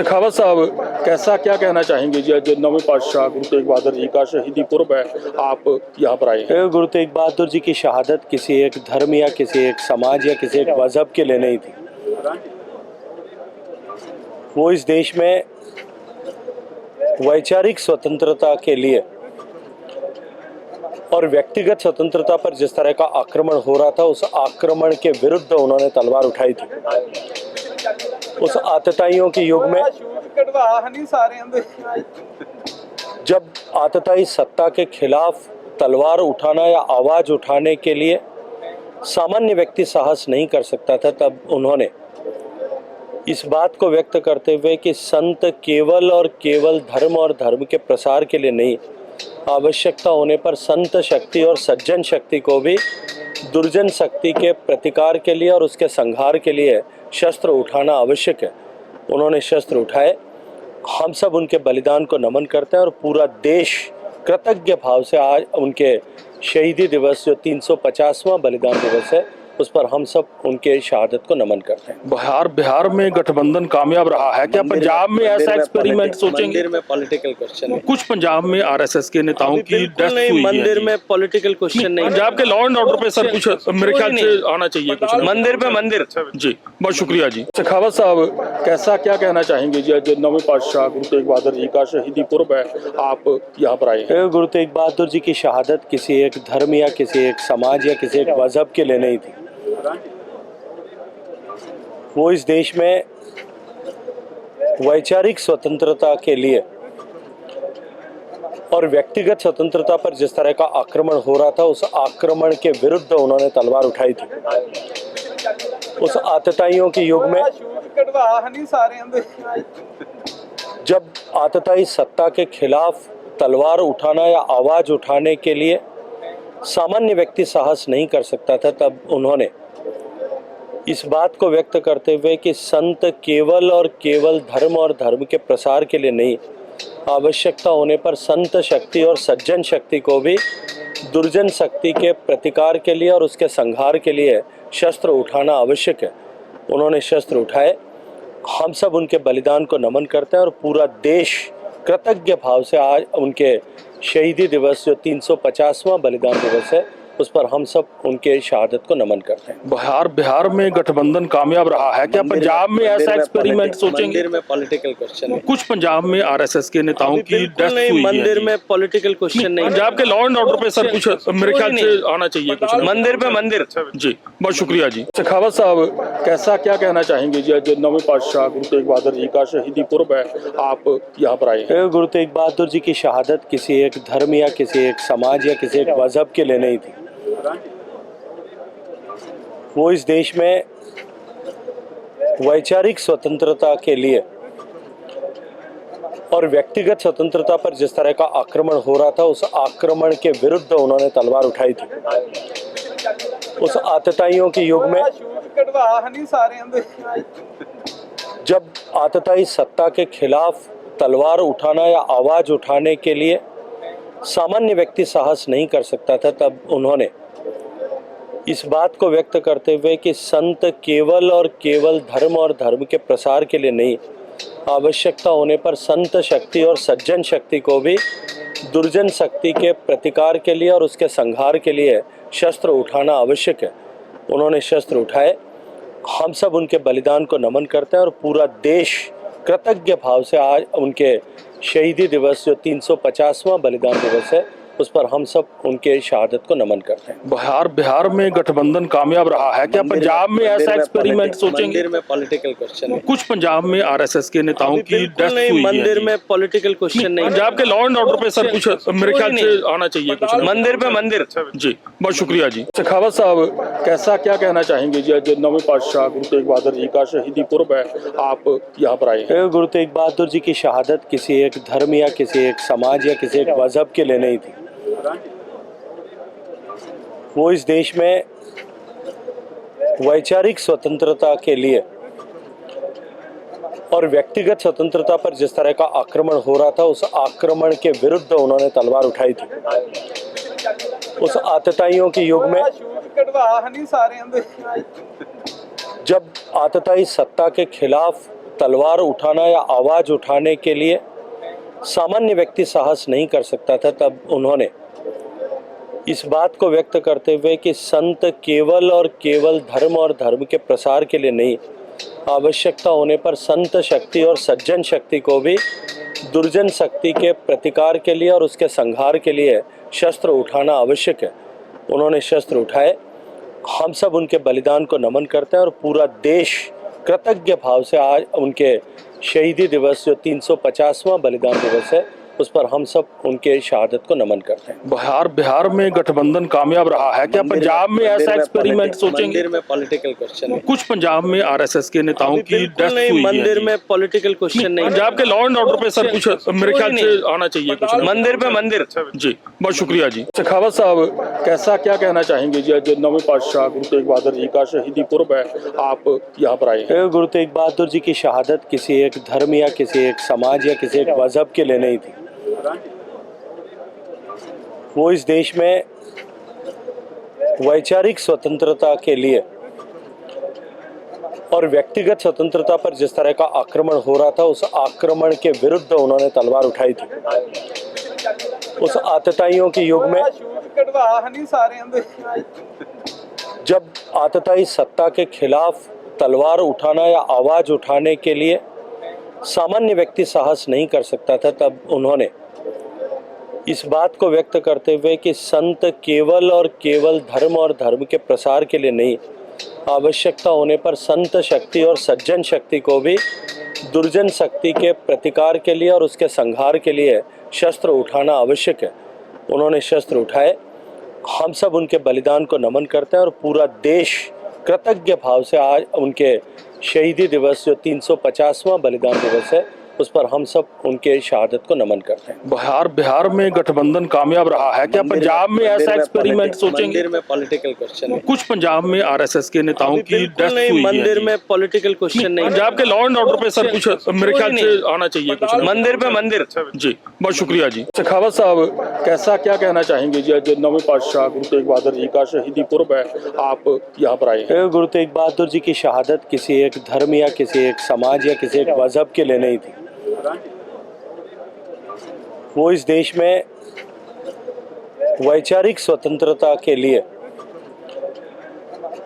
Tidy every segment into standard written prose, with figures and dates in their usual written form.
शेखावत साहब, कैसा क्या कहना चाहेंगे जी? जो नौवें पातशाह गुरु तेग बहादुर जी का शहीदी पुरब है, आप यहाँ पर आए हैं। गुरु तेग बहादुर जी की शहादत किसी एक धर्म या किसी एक समाज या किसी एक मजहब के लिए नहीं थी। वो इस देश में वैचारिक स्वतंत्रता के लिए और व्यक्तिगत स्वतंत्रता पर जिस तरह का आक्रमण हो रहा था, उस आक्रमण के विरुद्ध उन्होंने तलवार उठाई थी। उस आतताइयों के युग में जब आतताई सत्ता के खिलाफ तलवार उठाना या आवाज उठाने के लिए सामान्य व्यक्ति साहस नहीं कर सकता था, तब उन्होंने इस बात को व्यक्त करते हुए कि संत केवल और केवल धर्म और धर्म के प्रसार के लिए नहीं, आवश्यकता होने पर संत शक्ति और सज्जन शक्ति को भी दुर्जन शक्ति के प्रतिकार के लिए और उसके संहार के लिए शस्त्र उठाना आवश्यक है। उन्होंने शस्त्र उठाए। हम सब उनके बलिदान को नमन करते हैं और पूरा देश कृतज्ञ भाव से आज उनके शहीदी दिवस, जो 350वां बलिदान दिवस है, उस पर हम सब उनके शहादत को नमन करते हैं। बिहार में गठबंधन कामयाब रहा है क्या? पंजाब में ऐसा एक्सपेरिमेंट सोचेंगे? मंदिर में पॉलिटिकल क्वेश्चन है। कुछ पंजाब में आरएसएस के नेताओं की डेथ हुई है। मंदिर में पॉलिटिकल क्वेश्चन नहीं। पंजाब के लॉ एंड ऑर्डर पे सर कुछ मेरे ख्याल से आना चाहिए कुछ। मंदिर पे मंदिर। जी, बहुत शुक्रिया जी। शेखावत साहब, कैसा क्या कहना चाहेंगे जी? जो नौवें पातशाह गुरु तेग बहादुर जी का शहीदी पुरब है, आप यहाँ पर आए हैं। गुरु तेग बहादुर जी की शहादत किसी एक धर्म या किसी एक समाज या किसी एक मजहब के लिए नहीं थी। वो इस देश में वैचारिक स्वतंत्रता के लिए और व्यक्तिगत स्वतंत्रता पर जिस तरह का आक्रमण हो रहा था, उस आक्रमण के विरुद्ध उन्होंने तलवार उठाई थी। उस आतताइयों के युग में जब आतताई सत्ता के खिलाफ तलवार उठाना या आवाज उठाने के लिए सामान्य व्यक्ति साहस नहीं कर सकता था, तब उन्होंने इस बात को व्यक्त करते हुए कि संत केवल और केवल धर्म और धर्म के प्रसार के लिए नहीं, आवश्यकता होने पर संत शक्ति और सज्जन शक्ति को भी दुर्जन शक्ति के प्रतिकार के लिए और उसके संहार के लिए शस्त्र उठाना आवश्यक है। उन्होंने शस्त्र उठाए। हम सब उनके बलिदान को नमन करते हैं और पूरा देश कृतज्ञ भाव से आज उनके शहीदी दिवस, जो 350वां बलिदान दिवस है, उस पर हम सब उनके शहादत को नमन करते हैं। बिहार में गठबंधन कामयाब रहा है क्या? पंजाब में ऐसा एक्सपेरिमेंट सोचेंगे? मंदिर में पॉलिटिकल क्वेश्चन है। कुछ पंजाब में आरएसएस के नेताओं की डेथ हुई है। मंदिर में पॉलिटिकल क्वेश्चन नहीं। पंजाब के लॉ एंड ऑर्डर पे सर कुछ मेरे ख्याल से आना चाहिए कुछ। मंदिर पे मंदिर। जी, बहुत शुक्रिया जी। शेखावत साहब, कैसा क्या कहना चाहेंगे जी? जो नौवें पातशाह गुरु तेग बहादुर जी का शहीदी पुरब है, आप यहाँ पर आए हैं। गुरु तेग बहादुर जी की शहादत किसी एक धर्म या किसी एक समाज या किसी एक मजहब के लिए नहीं थी। वो इस देश में वैचारिक स्वतंत्रता के लिए और व्यक्तिगत स्वतंत्रता पर जिस तरह का आक्रमण हो रहा था, उस आक्रमण के विरुद्ध उन्होंने तलवार उठाई थी। उस आतताइयों के युग में जब आतताई सत्ता के खिलाफ तलवार उठाना या आवाज उठाने के लिए सामान्य व्यक्ति साहस नहीं कर सकता था, तब उन्होंने इस बात को व्यक्त करते हुए कि संत केवल और केवल धर्म और धर्म के प्रसार के लिए नहीं, आवश्यकता होने पर संत शक्ति और सज्जन शक्ति को भी दुर्जन शक्ति के प्रतिकार के लिए और उसके संहार के लिए शस्त्र उठाना आवश्यक है। उन्होंने शस्त्र उठाए। हम सब उनके बलिदान को नमन करते हैं और पूरा देश कृतज्ञ भाव से आज उनके शहीदी दिवस, जो 350वां बलिदान दिवस है, उस पर हम सब उनके शहादत को नमन करते हैं। बिहार में गठबंधन कामयाब रहा है क्या? पंजाब में ऐसा एक्सपेरिमेंट सोचेंगे? मंदिर में पॉलिटिकल क्वेश्चन है। कुछ पंजाब में आरएसएस के नेताओं की डेथ हुई है। मंदिर में पॉलिटिकल क्वेश्चन नहीं। पंजाब के लॉ एंड ऑर्डर पे सर कुछ मेरे ख्याल से आना चाहिए कुछ। मंदिर पे मंदिर। जी, बहुत शुक्रिया जी। शेखावत साहब, कैसा क्या कहना चाहेंगे जी? जो नौवें पातशाह गुरु तेग बहादुर जी का शहीदी पुरब है, आप यहाँ पर आए हैं। गुरु तेग बहादुर जी की शहादत किसी एक धर्म या किसी एक समाज या किसी एक मजहब के लिए नहीं थी। वो इस देश में वैचारिक स्वतंत्रता के लिए और व्यक्तिगत स्वतंत्रता पर जिस तरह का आक्रमण हो रहा था, उस आक्रमण के विरुद्ध उन्होंने तलवार उठाई थी। उस आतताइयों के युग में जब आतताई सत्ता के खिलाफ तलवार उठाना या आवाज उठाने के लिए सामान्य व्यक्ति साहस नहीं कर सकता था, तब उन्होंने इस बात को व्यक्त करते हुए कि संत केवल और केवल धर्म और धर्म के प्रसार के लिए नहीं, आवश्यकता होने पर संत शक्ति और सज्जन शक्ति को भी दुर्जन शक्ति के प्रतिकार के लिए और उसके संहार के लिए शस्त्र उठाना आवश्यक है। उन्होंने शस्त्र उठाए। हम सब उनके बलिदान को नमन करते हैं और पूरा देश कृतज्ञ भाव से आज उनके शहीदी दिवस जो 350वां बलिदान दिवस है उस पर हम सब उनके शहादत को नमन करते हैं। बिहार में गठबंधन कामयाब रहा है क्या? पंजाब में ऐसा एक्सपेरिमेंट सोचेंगे? मंदिर में पॉलिटिकल क्वेश्चन है। कुछ पंजाब में आरएसएस के नेताओं की डेथ हुई है। मंदिर में पॉलिटिकल क्वेश्चन नहीं। पंजाब के लॉ एंड ऑर्डर पे सर कुछ मेरे ख्याल से आना चाहिए कुछ। मंदिर पे मंदिर। जी बहुत शुक्रिया जी। शेखावत साहब कैसा क्या कहना चाहेंगे जी? जो नौवें पातशाह गुरु तेग बहादुर जी का शहीदी पुरब है, आप यहाँ पर आए हैं। गुरु तेग बहादुर जी की शहादत किसी एक धर्म या किसी एक समाज या किसी एक मजहब के लिए नहीं थी। वो इस देश में वैचारिक स्वतंत्रता के लिए और व्यक्तिगत स्वतंत्रता पर जिस तरह का आक्रमण हो रहा था, उस आक्रमण के विरुद्ध उन्होंने तलवार उठाई थी। उस आतताइयों के युग में जब आतताई सत्ता के खिलाफ तलवार उठाना या आवाज उठाने के लिए सामान्य व्यक्ति साहस नहीं कर सकता था, तब उन्होंने इस बात को व्यक्त करते हुए कि संत केवल और केवल धर्म और धर्म के प्रसार के लिए नहीं, आवश्यकता होने पर संत शक्ति और सज्जन शक्ति को भी दुर्जन शक्ति के प्रतिकार के लिए और उसके संहार के लिए शस्त्र उठाना आवश्यक है। उन्होंने शस्त्र उठाए। हम सब उनके बलिदान को नमन करते हैं और पूरा देश कृतज्ञ भाव से आज उनके शहीदी दिवस जो 350वां बलिदान दिवस है उस पर हम सब उनके शहादत को नमन करते हैं। बिहार में गठबंधन कामयाब रहा है क्या? पंजाब में ऐसा एक्सपेरिमेंट सोचेंगे? मंदिर में पॉलिटिकल क्वेश्चन है। कुछ पंजाब में आरएसएस के नेताओं की डेथ हुई है। मंदिर में पॉलिटिकल क्वेश्चन नहीं। पंजाब के लॉ एंड ऑर्डर पे सर कुछ मेरे ख्याल से आना चाहिए कुछ। मंदिर पे मंदिर। जी बहुत शुक्रिया जी। शेखावत साहब कैसा क्या कहना चाहेंगे जी? जो नौवें पातशाह गुरु तेग बहादुर जी का शहीदी पुरब है, आप यहाँ पर आए हैं। गुरु तेग बहादुर जी की शहादत किसी एक धर्म या किसी एक समाज या किसी एक मजहब के लिए नहीं थी। वो इस देश में वैचारिक स्वतंत्रता के लिए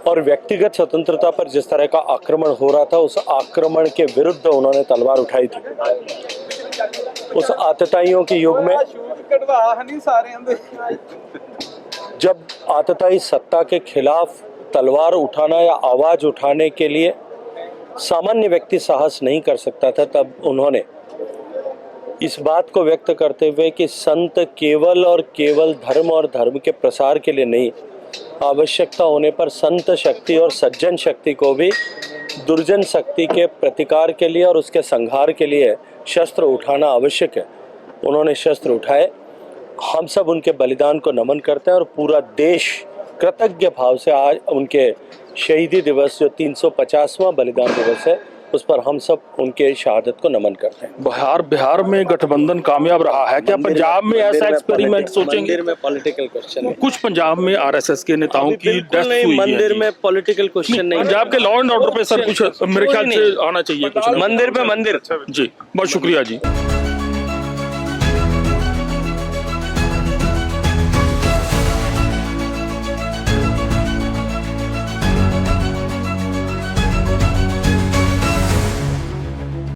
और व्यक्तिगत स्वतंत्रता पर जिस तरह का आक्रमण हो रहा था, उस आक्रमण के विरुद्ध उन्होंने तलवार उठाई थी। उस आतताइयों के युग में जब आतताई सत्ता के खिलाफ तलवार उठाना या आवाज उठाने के लिए सामान्य व्यक्ति साहस नहीं कर सकता था, तब उन्होंने इस बात को व्यक्त करते हुए कि संत केवल और केवल धर्म और धर्म के प्रसार के लिए नहीं, आवश्यकता होने पर संत शक्ति और सज्जन शक्ति को भी दुर्जन शक्ति के प्रतिकार के लिए और उसके संहार के लिए शस्त्र उठाना आवश्यक है। उन्होंने शस्त्र उठाए। हम सब उनके बलिदान को नमन करते हैं और पूरा देश कृतज्ञ भाव से आज उनके शहीदी दिवस जो 350वां बलिदान दिवस है उस पर हम सब उनके शहादत को नमन करते हैं। बिहार में गठबंधन कामयाब रहा है क्या? पंजाब में ऐसा एक्सपेरिमेंट सोचेंगे? मंदिर में पॉलिटिकल क्वेश्चन है। कुछ पंजाब में आरएसएस के नेताओं की डेथ हुई है। मंदिर में पॉलिटिकल क्वेश्चन नहीं। पंजाब के लॉ एंड ऑर्डर पे सर कुछ मेरे ख्याल से आना चाहिए कुछ। मंदिर पे मंदिर। जी बहुत शुक्रिया जी।